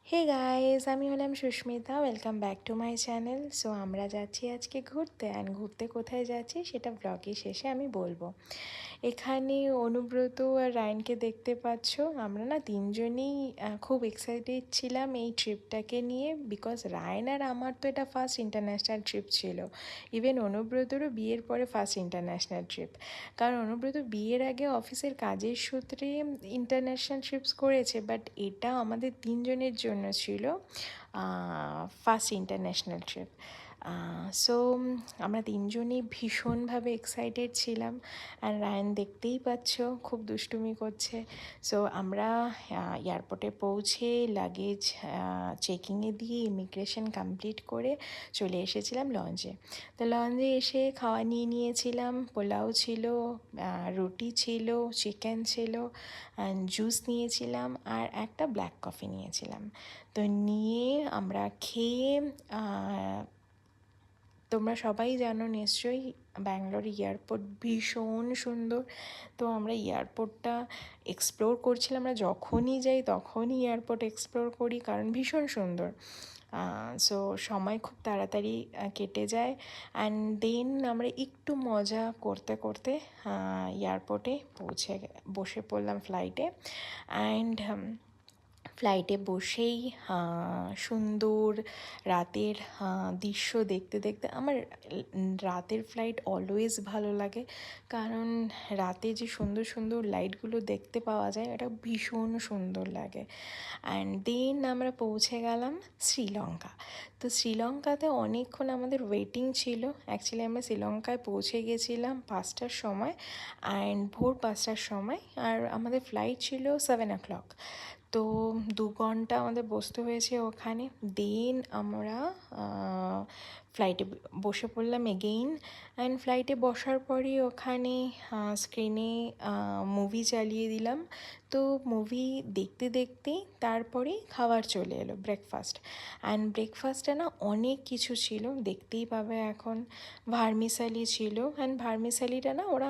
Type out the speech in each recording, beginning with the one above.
হে guys, আমি হলাম Susmita. Welcome back to my channel. So আমরা যাচ্ছি আজকে ঘুরতে, অ্যান্ড ঘুরতে কোথায় যাচ্ছি সেটা ব্লগের শেষে আমি বলবো। এখানে অনুব্রত আর রায়নকে দেখতে পাচ্ছ। আমরা না তিনজনেই খুব এক্সাইটেড ছিলাম এই ট্রিপটাকে নিয়ে, বিকজ রায়ন আর আমার তো এটা ফার্স্ট ইন্টারন্যাশনাল ট্রিপ ছিল। ইভেন অনুব্রতরও বিয়ের পরে ফার্স্ট ইন্টারন্যাশনাল ট্রিপ, কারণ অনুব্রত বিয়ের আগে অফিসের কাজের সূত্রে ইন্টারন্যাশনাল ট্রিপস করেছে, বাট এটা আমাদের তিনজনের জন্য ছিল ফার্স্ট ইন্টারন্যাশনাল ট্রিপ। সো আমরা তিনজনই ভীষণভাবে এক্সাইটেড ছিলাম। অ্যান্ড রায়ন দেখতেই পাচ্ছ খুব দুষ্টুমি করছে। সো আমরা এয়ারপোর্টে পৌঁছে লাগেজ চেকিংয়ে দিয়ে ইমিগ্রেশন কমপ্লিট করে চলে এসেছিলাম লঞ্চে। তো লঞ্চে এসে খাওয়া নিয়ে নিয়েছিলাম। পোলাও ছিল, রুটি ছিল, চিকেন ছিল, অ্যান্ড জুস নিয়েছিলাম, আর একটা ব্ল্যাক কফি নিয়েছিলাম। তো নিয়ে আমরা খেয়ে, তোমরা সবাই জানো নিশ্চয়ই ব্যাঙ্গালোর এয়ারপোর্ট ভীষণ সুন্দর। তো আমরা এয়ারপোর্টটা এক্সপ্লোর করছিলাম। আমরা যখনই যাই তখনই এয়ারপোর্ট এক্সপ্লোর করি, কারণ ভীষণ সুন্দর। সো সময় খুব তাড়াতাড়ি কেটে যায়। অ্যান্ড দেন আমরা একটু মজা করতে করতে এয়ারপোর্টে বসে পড়লাম ফ্লাইটে। অ্যান্ড ফ্লাইটে বসেই সুন্দর রাতের দৃশ্য দেখতে দেখতে, আমার রাতের ফ্লাইট অলওয়েজ ভালো লাগে, কারণ রাতে যে সুন্দর সুন্দর লাইটগুলো দেখতে পাওয়া যায় এটা ভীষণ সুন্দর লাগে। অ্যান্ড দেন আমরা পৌঁছে গেলাম শ্রীলঙ্কা। তো শ্রীলঙ্কাতে অনেকক্ষণ আমাদের ওয়েটিং ছিল। অ্যাকচুয়ালি আমরা শ্রীলঙ্কায় পৌঁছে গেছিলাম 5টার সময়, অ্যান্ড ভোর 5টার সময়, আর আমাদের ফ্লাইট ছিল 7 o'clock। তো 2 ঘন্টা আমাদের বসতে হয়েছে ওখানে। দেন আমরা ফ্লাইটে বসে পড়লাম এগেইন। অ্যান্ড ফ্লাইটে বসার পরই ওখানে স্ক্রিনে মুভি চালিয়ে দিলাম। তো মুভি দেখতে দেখতেই তারপরে খাবার চলে এলো, ব্রেকফাস্ট। অ্যান্ড ব্রেকফাস্টে না অনেক কিছু ছিল, দেখতেই পাবে এখন। ভার্মিসালি ছিল, অ্যান্ড ভার্মিসালিটা না ওরা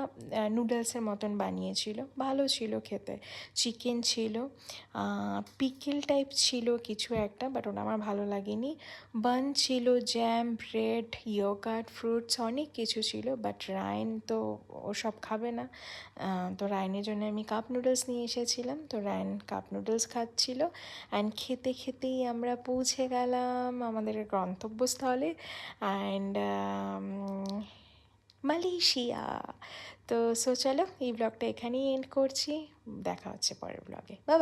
নুডলসের মতন বানিয়েছিল, ভালো ছিল খেতে। চিকেন ছিল, পিকেল টাইপ ছিল কিছু একটা, বাট ওটা আমার ভালো লাগেনি। বান ছিল, জ্যাম, ব্রেড, ইয়োগার্ট, ফ্রুটস, অনেক কিছু ছিল, বাট রায়ন তো ওসব খাবে না। তো রায়নের জন্য আমি কাপ নুডলস নিয়ে এসেছিলাম। তো রায়ন কাপ নুডলস খাচ্ছিল। অ্যান্ড খেতে খেতেই আমরা পৌঁছে গেলাম আমাদের গন্তব্যস্থলে, অ্যান্ড মালয়েশিয়া। তো চলো এই ব্লগটা এখানেই এন্ড করছি। দেখা হচ্ছে পরের ব্লগে। বাই।